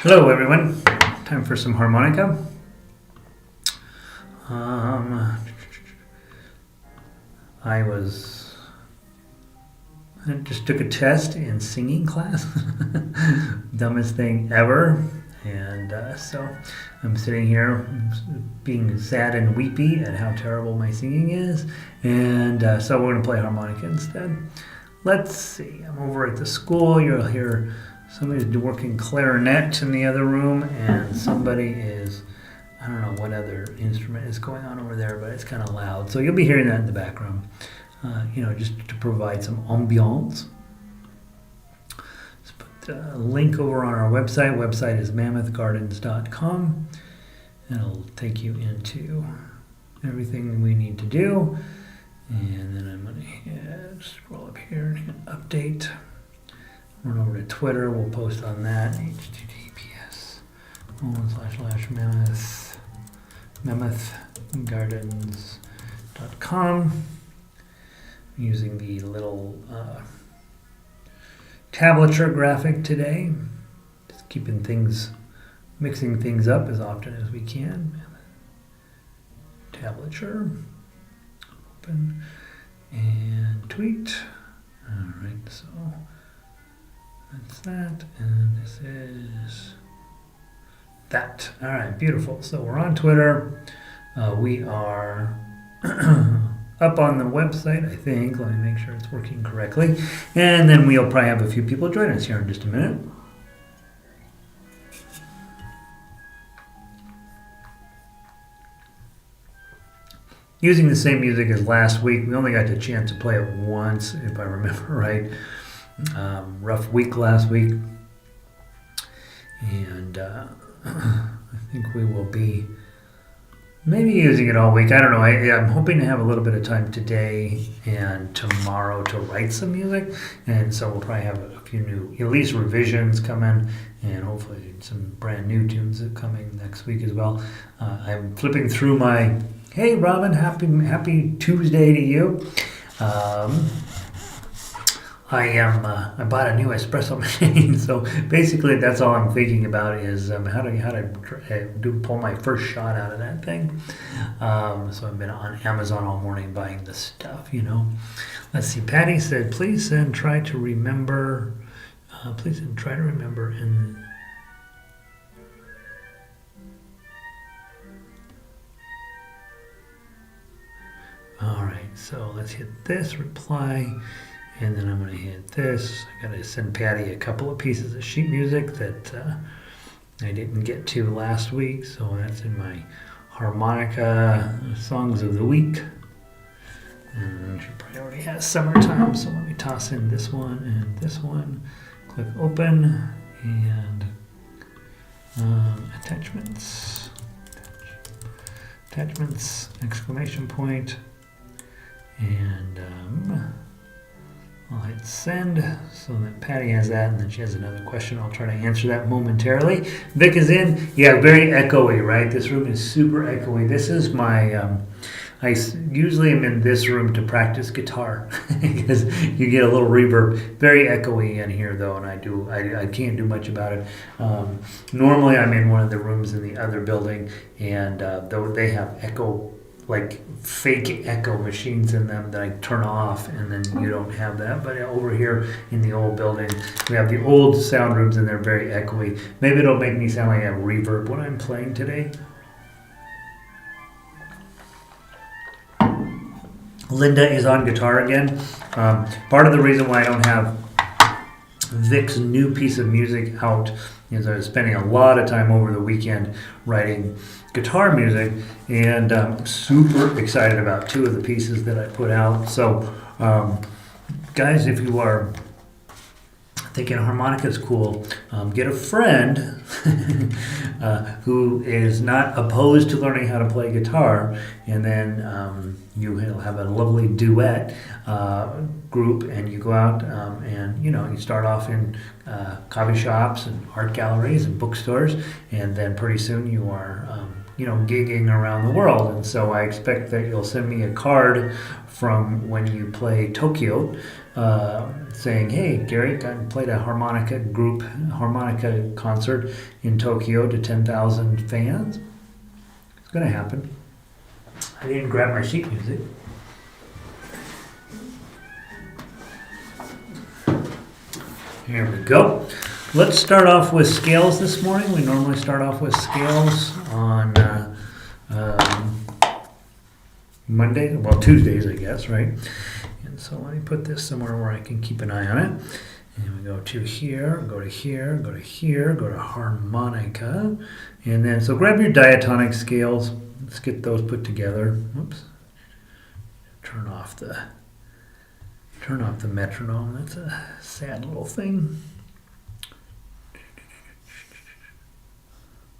Hello everyone, time for some harmonica. I just took a test in singing class, dumbest thing ever, and so I'm sitting here being sad and weepy at how terrible my singing is, and so we're going to play harmonica instead. Let's see, I'm over at the school. You'll hear somebody's working clarinet in the other room, and somebody is, I don't know what other instrument is going on over there, but it's kind of loud. So you'll be hearing that in the background, just to provide some ambiance. Let's put a link over on our website. Website is mammothgardens.com, and it'll take you into everything we need to do. And then I'm going to scroll up here and hit update. Run over to Twitter. We'll post on that. https://mammothgardens.com. Using the little tablature graphic today. Just mixing things up as often as we can. Tablature. Open and tweet. All right, so that's that, and this is that. All right, beautiful. So we're on Twitter. We are up on the website, I think. Let me make sure it's working correctly. And then we'll probably have a few people join us here in just a minute. Using the same music as last week. We only got the chance to play it once, if I remember right. Rough week last week. And I think we will be maybe using it all week. I don't know. I'm hoping to have a little bit of time today and tomorrow to write some music. And so we'll probably have a few new, at least revisions coming, and hopefully some brand new tunes coming next week as well. I'm flipping through my... Hey Robin, happy Tuesday to you. I bought a new espresso machine, so basically that's all I'm thinking about is how to pull my first shot out of that thing. So I've been on Amazon all morning buying this stuff, Let's see. Patty said, please try to remember in. All right, so let's hit this reply, and then I'm going to hit this. I got to send Patty a couple of pieces of sheet music that I didn't get to last week, so that's in my harmonica songs of the week. And she probably already has summertime, so let me toss in this one and this one. Click open and attachments, exclamation point. And I'll hit send so that Patty has that, and then she has another question. I'll try to answer that momentarily. Vic is in. Yeah, very echoey, right? This room is super echoey. This is my... I usually am in this room to practice guitar because you get a little reverb. Very echoey in here, though, and I can't do much about it. Normally, I'm in one of the rooms in the other building, and they have echo, like fake echo machines in them that I turn off, and then you don't have that. But over here in the old building, we have the old sound rooms, and they're very echoey. Maybe it'll make me sound like I have reverb when I'm playing today. Linda is on guitar again. Part of the reason why I don't have Vic's new piece of music out is I was spending a lot of time over the weekend writing guitar music, and I'm super excited about two of the pieces that I put out. So, guys, if you are thinking harmonica is cool, get a friend who is not opposed to learning how to play guitar, and then you'll have a lovely duet group, and you go out and you start off in coffee shops and art galleries and bookstores, and then pretty soon you are gigging around the world. And so I expect that you'll send me a card from when you play Tokyo, saying, "Hey, Gary, played a harmonica concert in Tokyo to 10,000 fans." It's going to happen. I didn't grab my sheet music. Here we go. Let's start off with scales this morning. We normally start off with scales on Monday, well, Tuesdays, I guess, right? And so let me put this somewhere where I can keep an eye on it. And we go to here, go to here, go to here, go to harmonica. And then, so grab your diatonic scales. Let's get those put together. Whoops. Turn off the metronome. That's a sad little thing.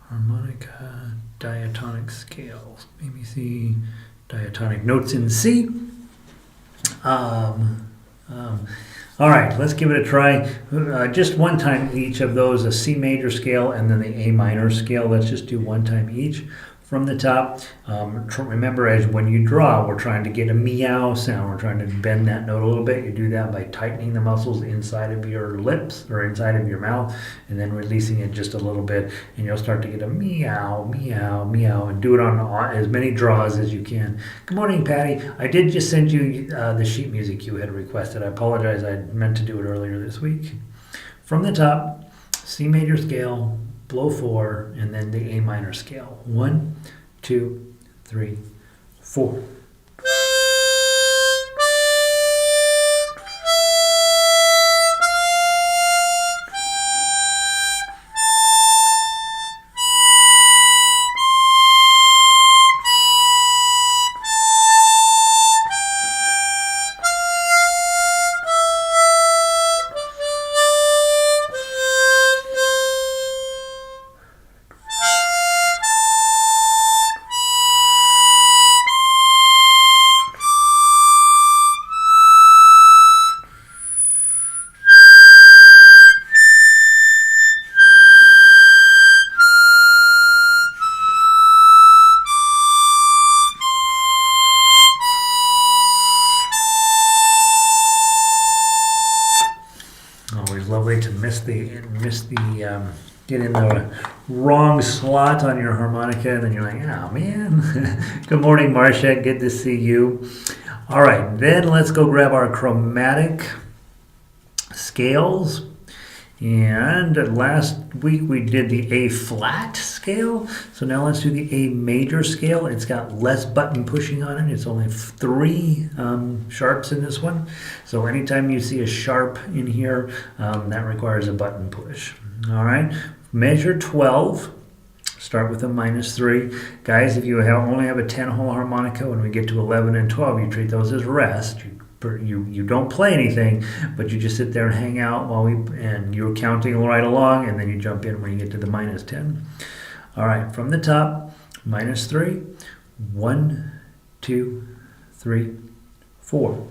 Harmonica, diatonic scales. Maybe C, diatonic notes in C. All right, let's give it a try. Just one time each of those, a C major scale and then the A minor scale. Let's just do one time each. From the top, remember, as when you draw, we're trying to get a meow sound. We're trying to bend that note a little bit. You do that by tightening the muscles inside of your lips or inside of your mouth and then releasing it just a little bit. And you'll start to get a meow, meow, meow, and do it on as many draws as you can. Good morning, Patty. I did just send you the sheet music you had requested. I apologize. I meant to do it earlier this week. From the top, C major scale, blow 4, and then the A minor scale. 1, 2, 3, 4. Lovely to get in the wrong slot on your harmonica, and then you're like, oh man. Good morning, Marcia. Good to see you. All right, then let's go grab our chromatic scales. And last week we did the A flat scale. So now let's do the A major scale. It's got less button pushing on it. It's only 3 sharps in this one. So anytime you see a sharp in here, that requires a button push. All right, measure 12. Start with a -3. Guys, if you only have a 10-hole harmonica, when we get to 11 and 12, you treat those as rest. You don't play anything, but you just sit there and hang out and you're counting right along, and then you jump in when you get to the -10. All right, from the top, -3. 1, 2, 3, 4.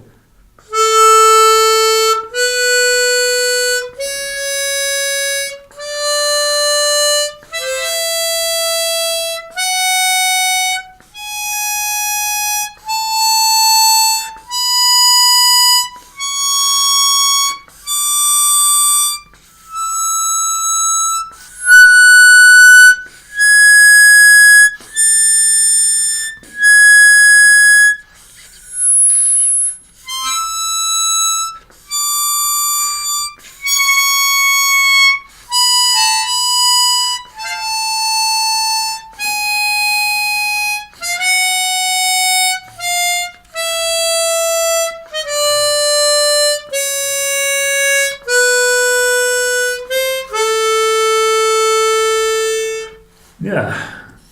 Yeah,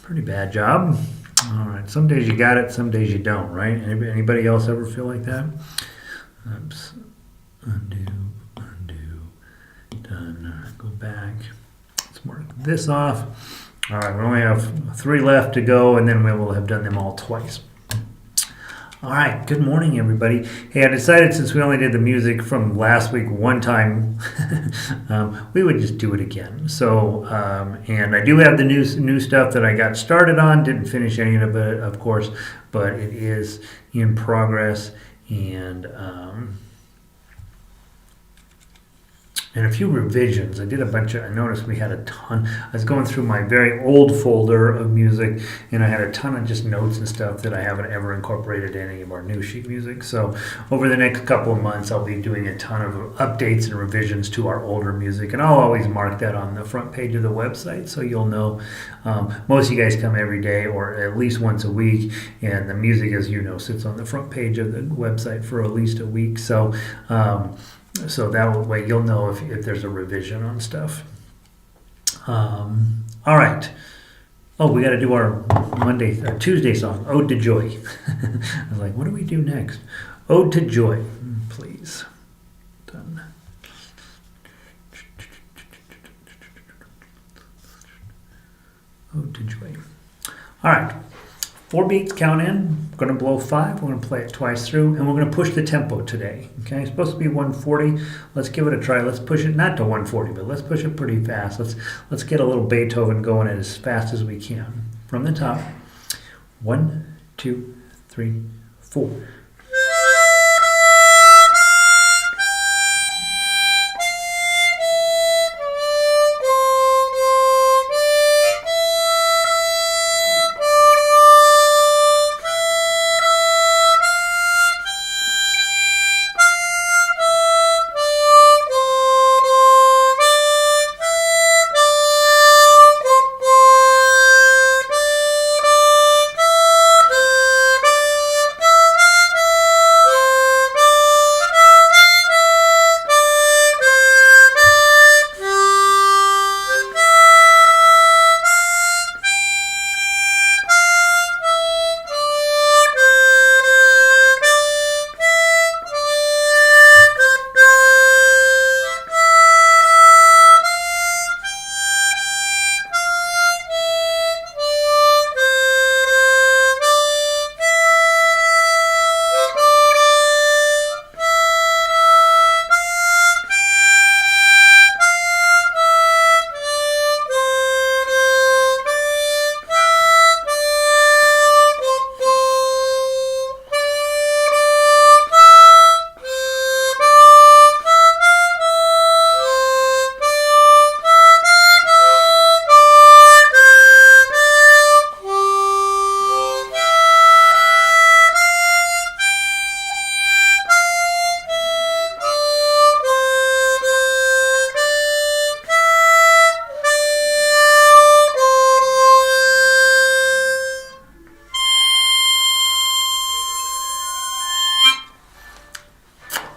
pretty bad job. All right, some days you got it, some days you don't, right? Anybody else ever feel like that? Oops. Undo, done. Go back. Let's mark this off. All right, we only have 3 left to go, and then we will have done them all twice. All right, good morning, everybody. Hey, I decided since we only did the music from last week one time, we would just do it again. So, and I do have the new stuff that I got started on. Didn't finish any of it, of course, but it is in progress. And and a few revisions. I did a bunch of, I noticed we had a ton. I was going through my very old folder of music, and I had a ton of just notes and stuff that I haven't ever incorporated in any of our new sheet music. So over the next couple of months, I'll be doing a ton of updates and revisions to our older music, and I'll always mark that on the front page of the website, so you'll know. Most of you guys come every day or at least once a week, and the music, as you know, sits on the front page of the website for at least a week. So so that way you'll know if there's a revision on stuff. All right. Oh, we got to do our Tuesday song, Ode to Joy. I was like, what do we do next? Ode to Joy, please. Done. Ode to Joy. All right. 4 beats, count in. We're going to blow 5. We're going to play it twice through, and we're going to push the tempo today. Okay, it's supposed to be 140. Let's give it a try. Let's push it not to 140, but let's push it pretty fast. Let's get a little Beethoven going as fast as we can. From the top. 1, 2, 3, 4.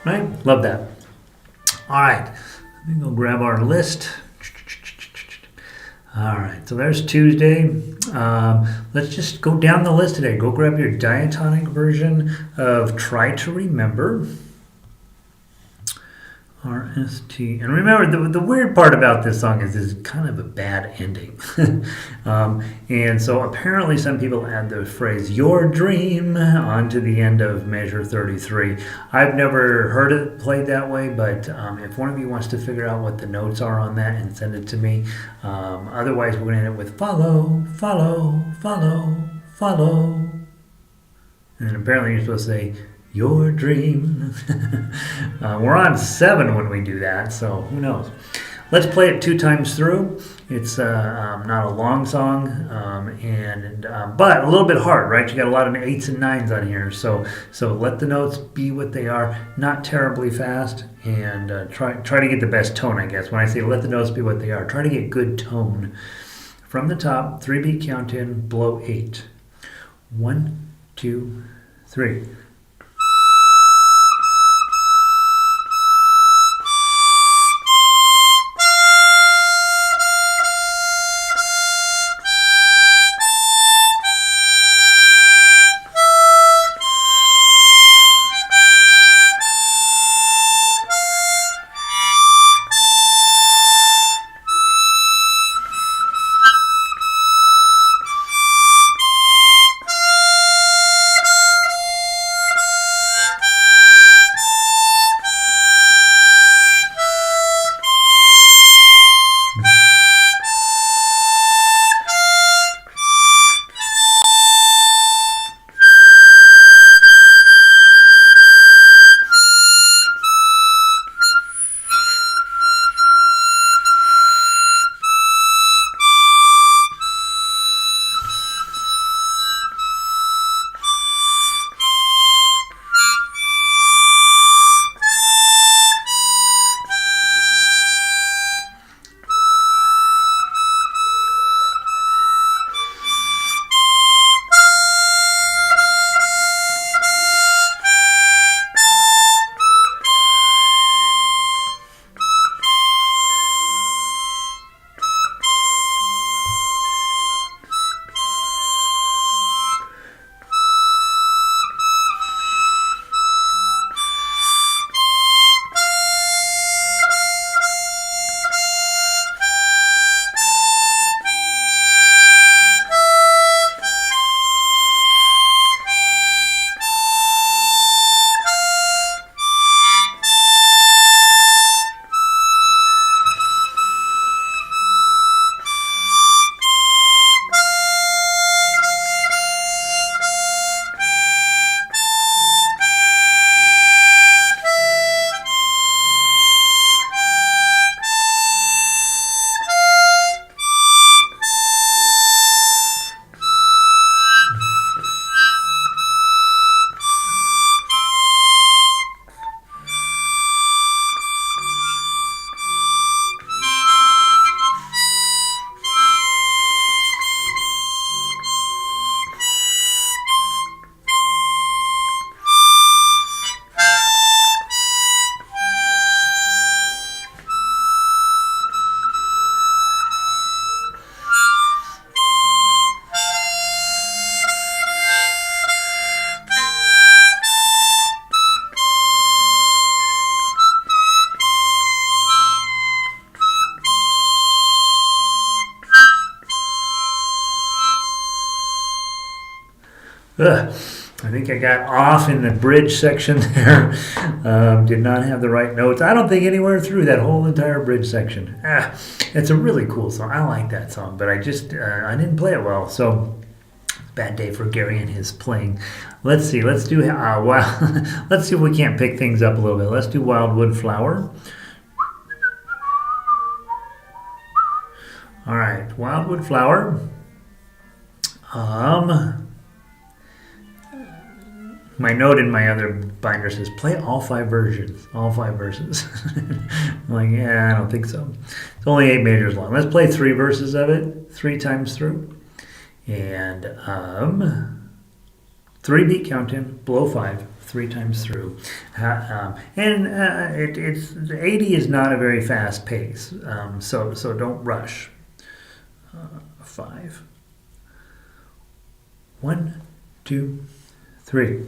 Right? Love that. All right. Let me go grab our list. All right. So there's Tuesday. Let's just go down the list today. Go grab your diatonic version of Try to Remember. RST. And remember, the weird part about this song is it's kind of a bad ending. And so apparently some people add the phrase, your dream, onto the end of measure 33. I've never heard it played that way, but if one of you wants to figure out what the notes are on that and send it to me. Otherwise, we're going to end it with follow, follow, follow, follow. And apparently you're supposed to say, your dream. We're on 7 when we do that, so who knows. Let's play it 2 times through. It's not a long song, but a little bit hard, right? You got a lot of 8s and 9s on here, so let the notes be what they are, not terribly fast, and try to get the best tone, I guess. When I say let the notes be what they are, try to get good tone. From the top, 3-beat count in, blow 8. 1, 2, 3. Ugh. I think I got off in the bridge section there. Did not have the right notes. I don't think anywhere through that whole entire bridge section. It's a really cool song. I like that song, but I just I didn't play it well. So bad day for Gary and his playing. Let's see. Let's do let's see if we can't pick things up a little bit. Let's do Wildwood Flower. All right, Wildwood Flower. My note in my other binder says play all 5 versions, all 5 verses. I'm like, yeah, I don't think so. It's only 8 measures long. Let's play 3 verses of it 3 times through. And 3 beat count in, below 5, 3 times through. It's 80 is not a very fast pace, so don't rush. 5. 1, 2, 3.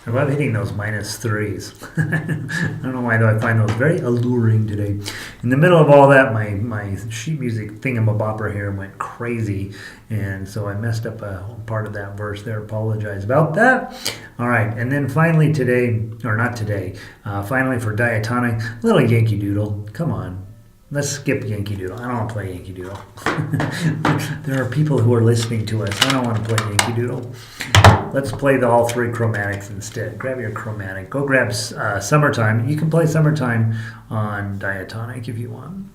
I love hitting those -3s. I don't know why, though. I find those very alluring today. In the middle of all that, my sheet music thingamabopper here went crazy, and so I messed up a part of that verse there. Apologize about that. All right, and then finally today, or not today, finally for diatonic, a little Yankee Doodle. Come on. Let's skip Yankee Doodle. I don't want to play Yankee Doodle. There are people who are listening to us. I don't want to play Yankee Doodle. Let's play all 3 chromatics instead. Grab your chromatic. Go grab Summertime. You can play Summertime on diatonic if you want.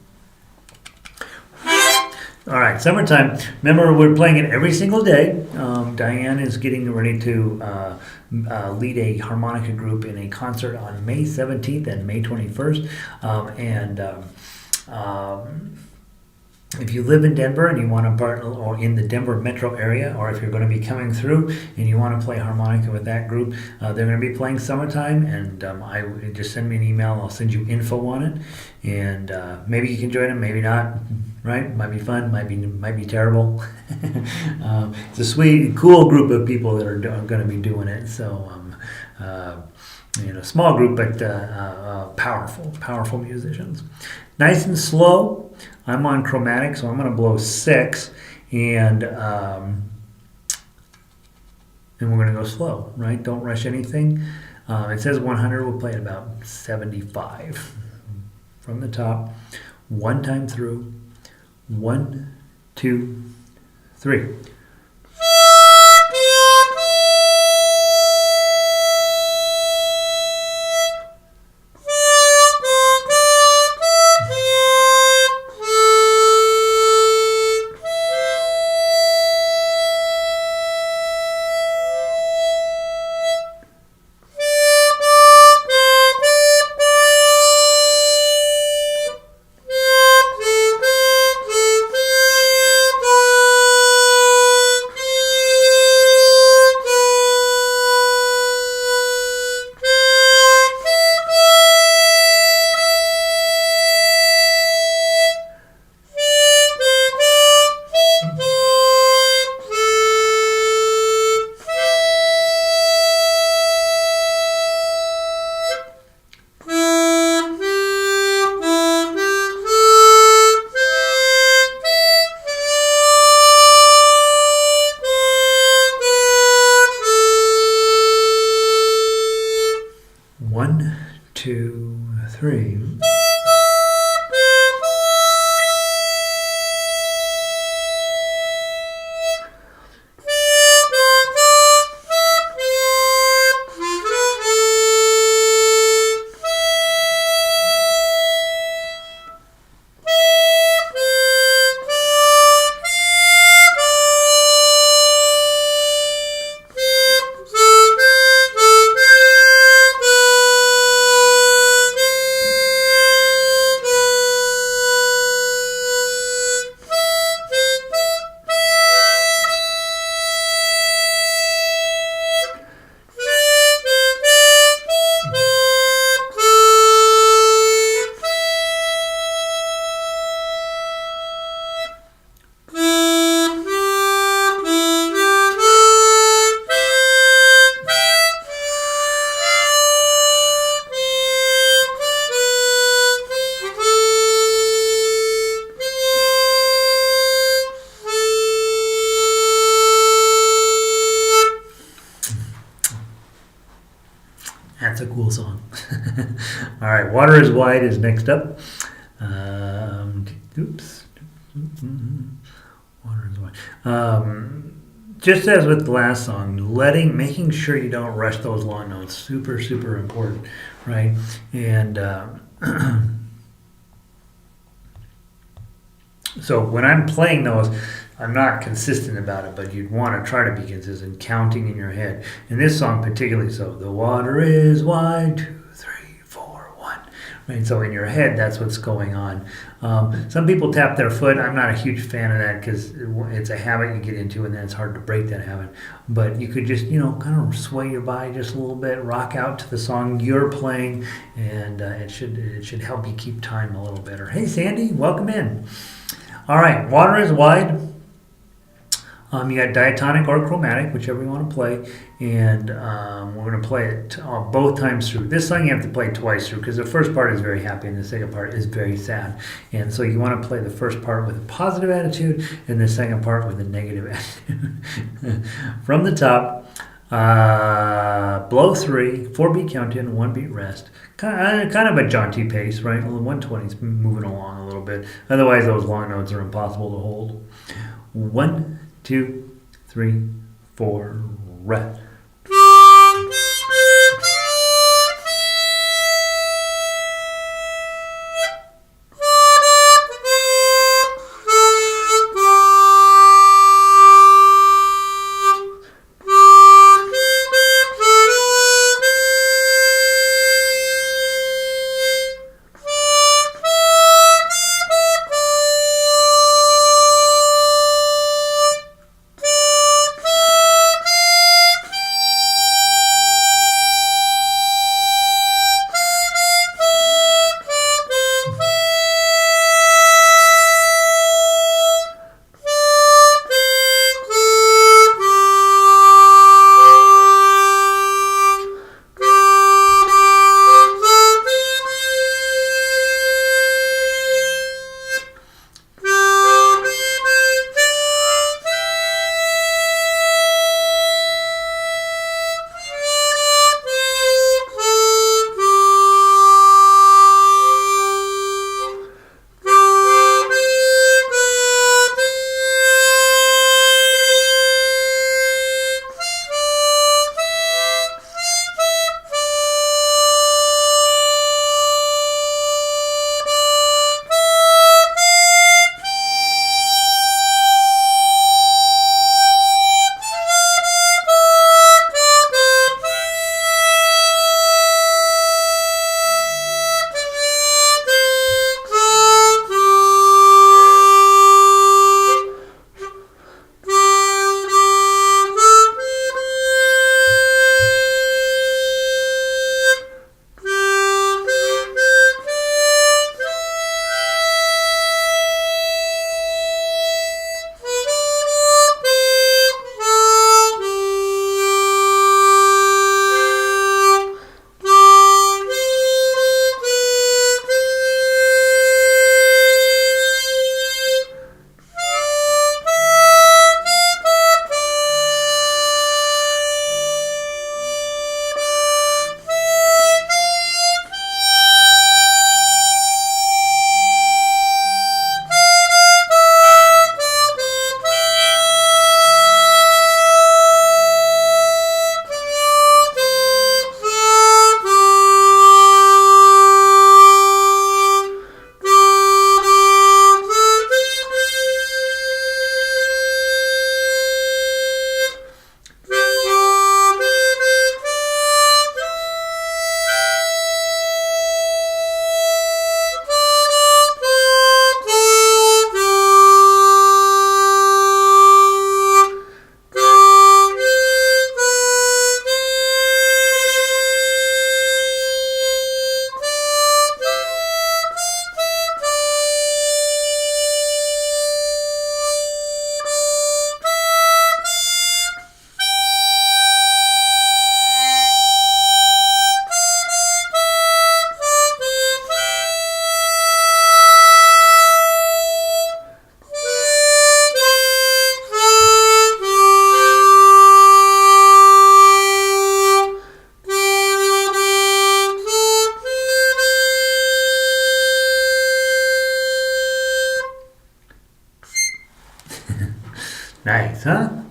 All right, Summertime. Remember, we're playing it every single day. Diane is getting ready to lead a harmonica group in a concert on May 17th and May 21st. If you live in Denver and you want to partner, or in the Denver metro area, or if you're going to be coming through and you want to play harmonica with that group, they're going to be playing Summertime, and just send me an email. I'll send you info on it, and maybe you can join them, maybe not. Right? Might be fun, might be terrible. It's a sweet, cool group of people that are going to be doing it. So, small group, but powerful musicians. Nice and slow. I'm on chromatic, so I'm going to blow 6, and we're going to go slow, right? Don't rush anything. It says 100. We'll play it about 75 from the top. One time through. 1, 2, 3. One, two, three. That's a cool song. All right, Water is Wide is next up. Oops. Water is Wide. Just as with the last song, making sure you don't rush those long notes, super, super important, right? And so when I'm playing those, I'm not consistent about it, but you'd want to try to be consistent, counting in your head. In this song particularly so, the water is wide, 2, 3, 4, 1. Right? So in your head, that's what's going on. Some people tap their foot. I'm not a huge fan of that because it's a habit you get into, and then it's hard to break that habit. But you could just, kind of sway your body just a little bit, rock out to the song you're playing, and it should help you keep time a little better. Hey, Sandy, welcome in. All right, Water is Wide. You got diatonic or chromatic, whichever you want to play, and we're going to play it both times through. This song you have to play twice through because the first part is very happy and the second part is very sad. And so you want to play the first part with a positive attitude and the second part with a negative attitude. From the top, blow 3, 4 beat count in, 1 beat rest. Kind of a jaunty pace, right? 120 is moving along a little bit. Otherwise, those long notes are impossible to hold. 1, 2, 3, 4, rest.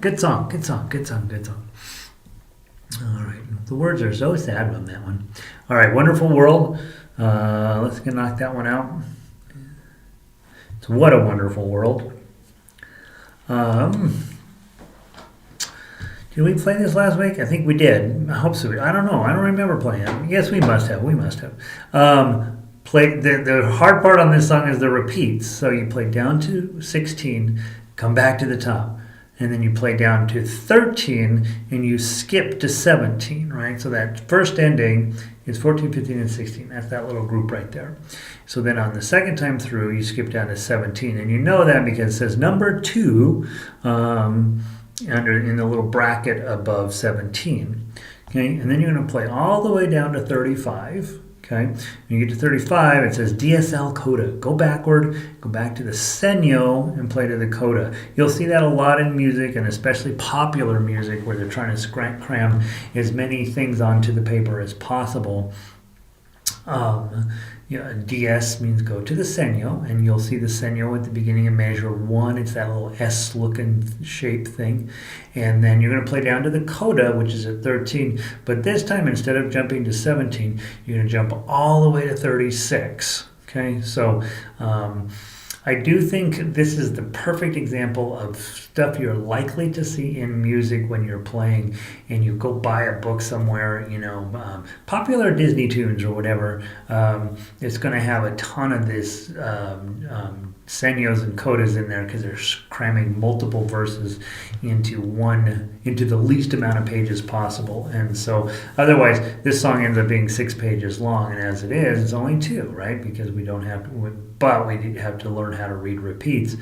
Good song, good song, good song, good song. All right, the words are so sad on that one. All right, Wonderful World. Let's knock that one out. It's What a Wonderful World. Did we play this last week? I think we did. I hope so. I don't know. I don't remember playing it. Yes, we must have. We must have. The hard part on this song is the repeats. So you play down to 16, come back to the top, and then you play down to 13, and you skip to 17, right? So that first ending is 14, 15, and 16. That's that little group right there. So then on the second time through, you skip down to 17, and you know that because it says number 2 in the little bracket above 17. Okay, and then you're going to play all the way down to 35. Okay, when you get to 35, it says DSL coda. Go backward, go back to the segno, and play to the coda. You'll see that a lot in music, and especially popular music, where they're trying to cram as many things onto the paper as possible. DS means go to the segno, and you'll see the segno at the beginning of measure 1. It's that little S-looking shape thing. And then you're going to play down to the coda, which is at 13. But this time, instead of jumping to 17, you're going to jump all the way to 36. Okay, so I do think this is the perfect example of stuff you're likely to see in music when you're playing and you go buy a book somewhere, popular Disney tunes or whatever. It's going to have a ton of this segnos and codas in there because they're cramming multiple verses into the least amount of pages possible. And so otherwise this song ends up being 6 pages long, and as it is, it's only 2, right? Because we don't have to, but we have to learn how to read repeats.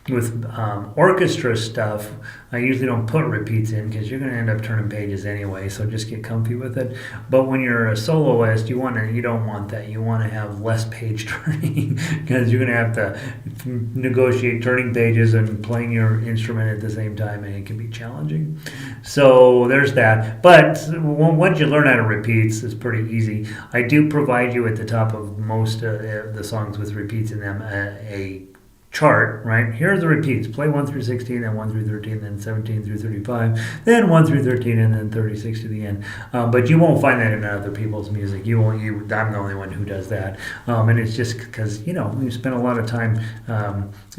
With orchestra stuff, I usually don't put repeats in because you're going to end up turning pages anyway, so just get comfy with it. But when you're a soloist, you don't want that. You want to have less page turning because you're going to have to negotiate turning pages and playing your instrument at the same time, and it can be challenging. So there's that. But once you learn how to repeats, it's pretty easy. I do provide you at the top of most of the songs with repeats in them a chart, right? Here are the repeats. Play 1 through 16, then 1 through 13, then 17 through 35, then 1 through 13, and then 36 to the end. But you won't find that in other people's music. I'm the only one who does that. And it's just because, you spend a lot of time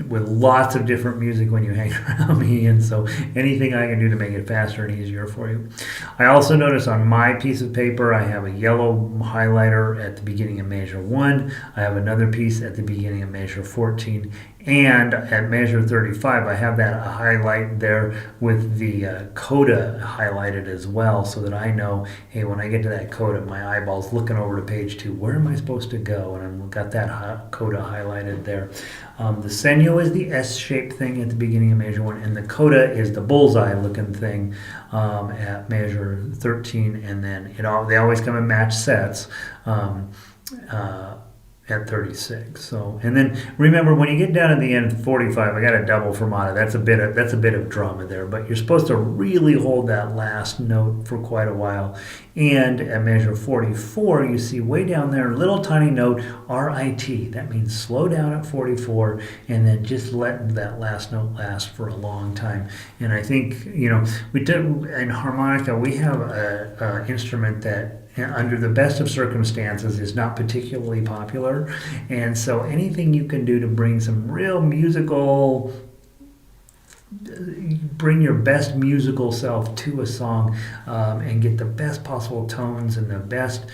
with lots of different music when you hang around me, and so anything I can do to make it faster and easier for you. I also notice on my piece of paper, I have a yellow highlighter at the beginning of measure 1. I have another piece at the beginning of measure 14. And at measure 35, I have that highlight there with the coda highlighted as well, so that I know, hey, when I get to that coda, my eyeball's looking over to page 2. Where am I supposed to go? And I've got that coda highlighted there. The segno is the S-shaped thing at the beginning of measure 1, and the coda is the bullseye-looking thing at measure 13, and then they always come in match sets. At 36. So, and then remember, when you get down at the end 45, I got a double fermata. That's a bit of drama there, but you're supposed to really hold that last note for quite a while. And at measure 44, you see way down there, a little tiny note, RIT. That means slow down at 44, and then just let that last note last for a long time. And I think, we did in harmonica, we have a instrument that, under the best of circumstances, is not particularly popular, and so anything you can do to bring some real bring your best musical self to a song, and get the best possible tones and the best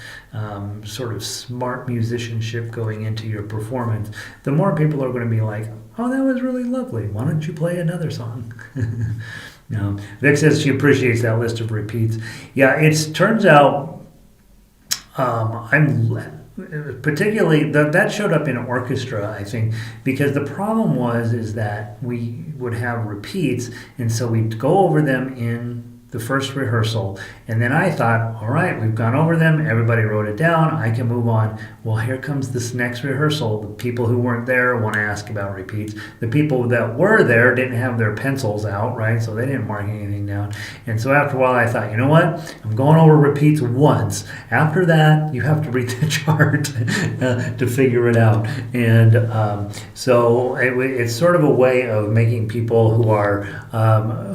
sort of smart musicianship going into your performance, the more people are going to be like, oh, that was really lovely, why don't you play another song? Vic says she appreciates that list of repeats. Yeah, it turns out I'm particularly that showed up in orchestra, I think, because the problem is that we would have repeats, and so we'd go over them in the first rehearsal, and then I thought, all right, we've gone over them, everybody wrote it down, I can move on. Well, here comes this next rehearsal. The people who weren't there want to ask about repeats. The people that were there didn't have their pencils out, right? So they didn't mark anything down. And so after a while, I thought, you know what? I'm going over repeats once. After that, you have to read the chart to figure it out. And so it's sort of a way of making people who are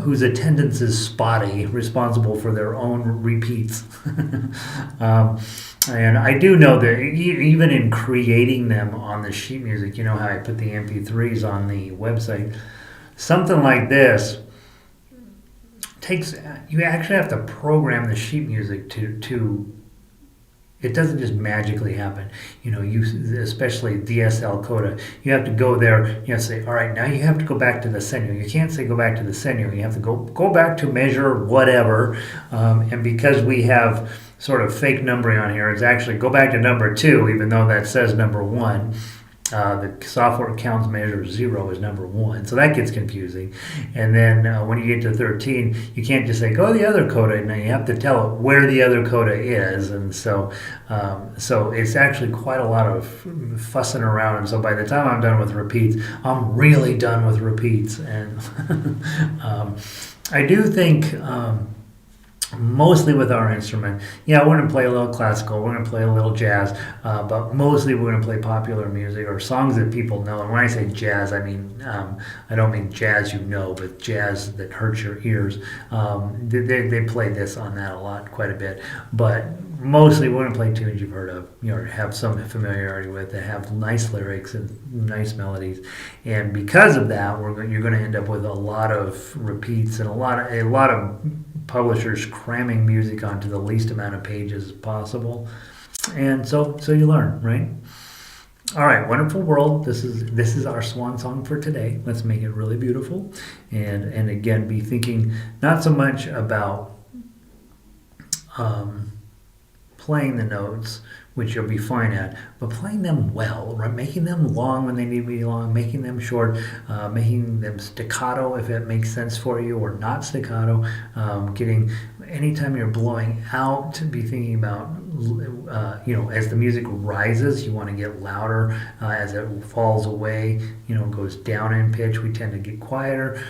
whose attendance is spotty responsible for their own repeats. And I do know that even in creating them on the sheet music, you know how I put the MP3s on the website, something like this takes, you actually have to program the sheet music to it doesn't just magically happen. You know, you, especially DSL coda, you have to go there, you have to say, all right, now you have to go back to the senu. You can't say go back to the senu. You have to go back to measure whatever. And because we have sort of fake numbering on here, it's actually go back to number 2, even though that says number 1. The software counts measure 0 as number 1, so that gets confusing. And then when you get to 13, you can't just say go to the other coda. Now you have to tell it where the other coda is, and so it's actually quite a lot of fussing around. And so by the time I'm done with repeats, I'm really done with repeats. And I do think. Mostly with our instrument. Yeah, we're going to play a little classical, we're going to play a little jazz, but mostly we're going to play popular music or songs that people know. And when I say jazz, I mean, I don't mean jazz you know, but jazz that hurts your ears. They play this on that a lot, quite a bit. But mostly we're going to play tunes you've heard of, you know, have some familiarity with, that have nice lyrics and nice melodies. And because of that, you're going to end up with a lot of repeats and a lot of publishers cramming music onto the least amount of pages as possible. And so you learn, right? All right, wonderful world. This is our swan song for today. Let's make it really beautiful. And again, be thinking not so much about playing the notes, which you'll be fine at, but playing them well, right? Making them long when they need to be long, making them short, making them staccato if it makes sense for you, or not staccato. Anytime you're blowing out, to be thinking about, as the music rises, you want to get louder. As it falls away, goes down in pitch, we tend to get quieter.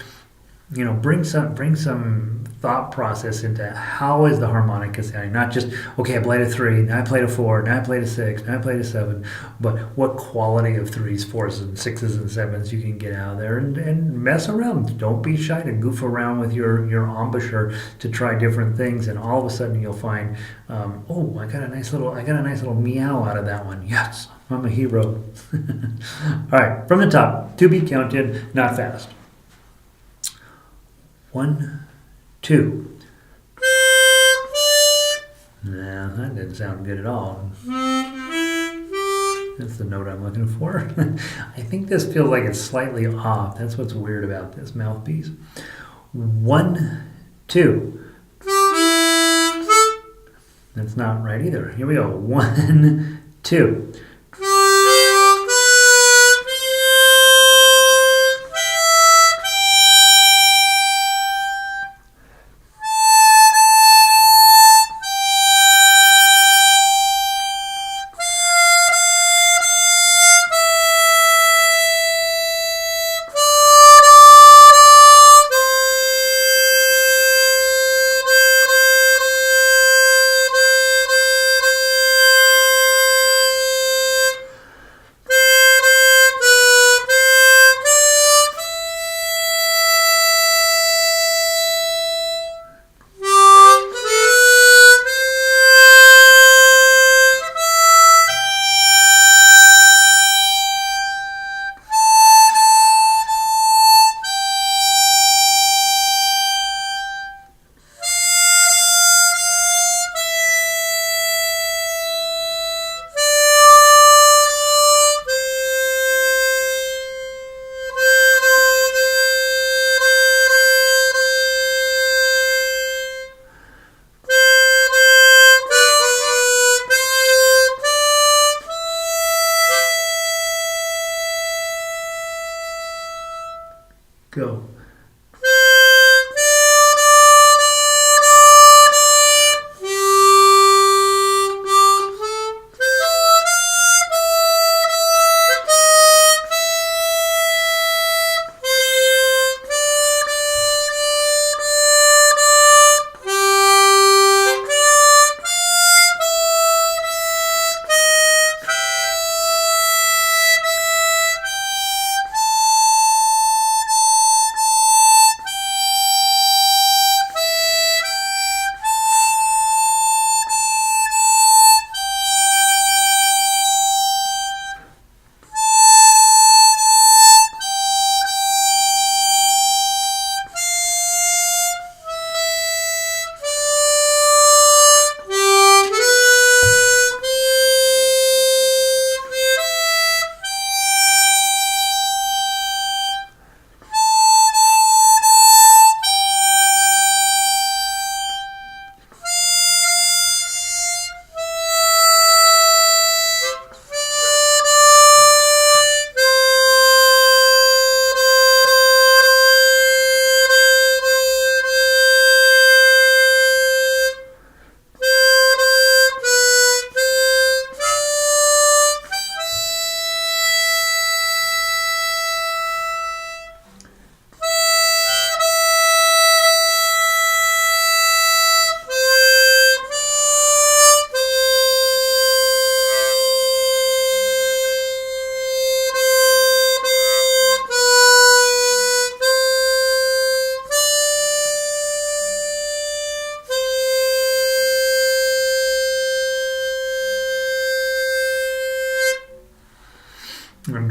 Bring some thought process into how is the harmonica sounding. Not just, okay, I played a 3, now I played a 4, now I played a 6, now I played a 7, but what quality of 3s, 4s, and 6s and 7s you can get out of there and mess around. Don't be shy to goof around with your embouchure to try different things, and all of a sudden you'll find, I got a nice little meow out of that one. Yes, I'm a hero. All right, from the top, to be counted, not fast. 1, 2. Nah, that didn't sound good at all. That's the note I'm looking for. I think this feels like it's slightly off. That's what's weird about this mouthpiece. 1, 2. That's not right either. Here we go. 1, 2.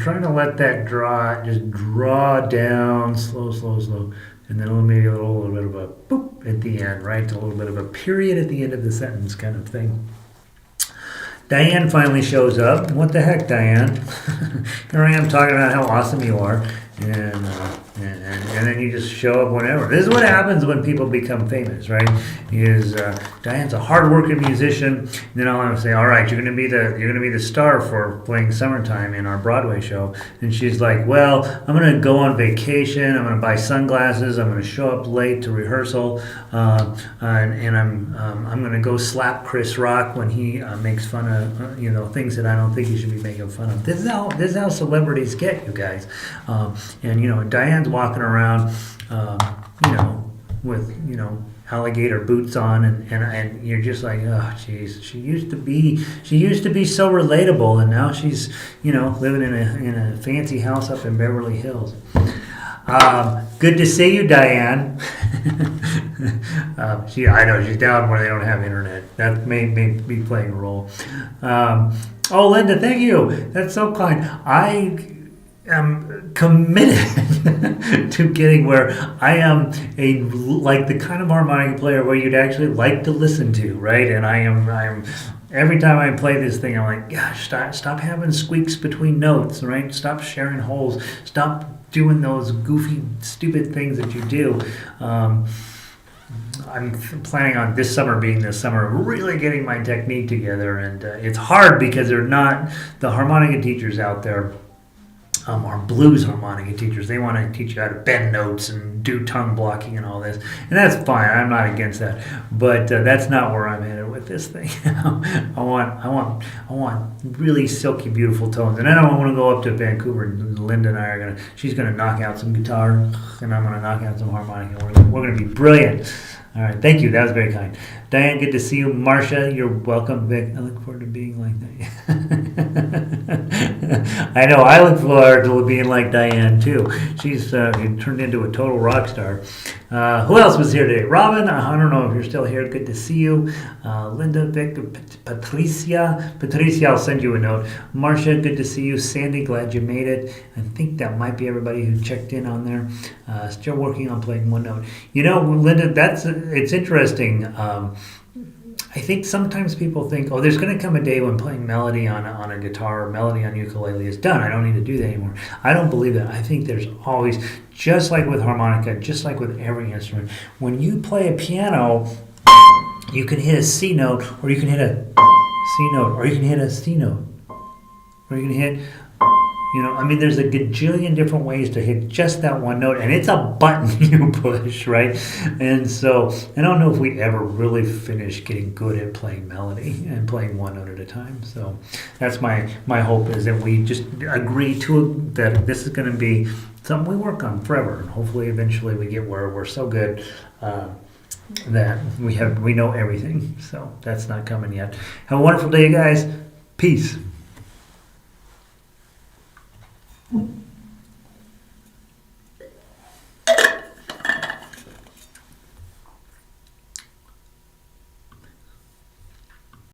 trying to let that just draw down, slow, slow, slow. And then maybe a little bit of a boop at the end, right? A little bit of a period at the end of the sentence kind of thing. Diane finally shows up. What the heck, Diane? Here I am talking about how awesome you are. And then you just show up whenever. This is what happens when people become famous, right? Diane's a hard-working musician. And then I'll have to say, all right, you're gonna be the star for playing Summertime in our Broadway show. And she's like, well, I'm gonna go on vacation. I'm gonna buy sunglasses. I'm gonna show up late to rehearsal, and I'm gonna go slap Chris Rock when he makes fun of things that I don't think he should be making fun of. This is how celebrities get, you guys. And Diane's walking around, with alligator boots on, and you're just like, oh, jeez, she used to be so relatable, and now she's living in a fancy house up in Beverly Hills. Good to see you, Diane. I know she's down where they don't have internet. That may be playing a role. Oh, Linda, thank you. That's so kind. I am committed to getting where I am the kind of harmonica player where you'd actually like to listen to, right? And I am every time I play this thing, I'm like, gosh, stop having squeaks between notes, right? Stop sharing holes. Stop doing those goofy, stupid things that you do. I'm planning on this summer being this summer, really getting my technique together, and it's hard because they're not the harmonica teachers out there. Are blues harmonica teachers. They want to teach you how to bend notes and do tongue blocking and all this, and that's fine. I'm not against that, but that's not where I'm headed with this thing. I want really silky, beautiful tones, and then I want to go up to Vancouver. And Linda and I she's gonna knock out some guitar, and I'm gonna knock out some harmonica. We're gonna be brilliant. All right, thank you. That was very kind. Diane, good to see you. Marcia, you're welcome, Vic. I look forward to being like that. I know, I look forward to being like Diane, too. She's turned into a total rock star. Who else was here today? Robin, I don't know if you're still here. Good to see you. Linda, Vic, Patricia. Patricia, I'll send you a note. Marcia, good to see you. Sandy, glad you made it. I think that might be everybody who checked in on there. Still working on playing one note. Linda, it's interesting. I think sometimes people think, oh, there's going to come a day when playing melody on a guitar or melody on ukulele is done. I don't need to do that anymore. I don't believe that. I think there's always, just like with harmonica, just like with every instrument, when you play a piano, you can hit a C note, or you can hit a C note, or you can hit a C note, or you can hit... there's a gajillion different ways to hit just that one note, and it's a button you push, right? And so I don't know if we ever really finish getting good at playing melody and playing one note at a time. So that's my hope, is that we just agree to that this is going to be something we work on forever, and hopefully eventually we get where we're so good that we know everything. So that's not coming yet. Have a wonderful day, guys. Peace.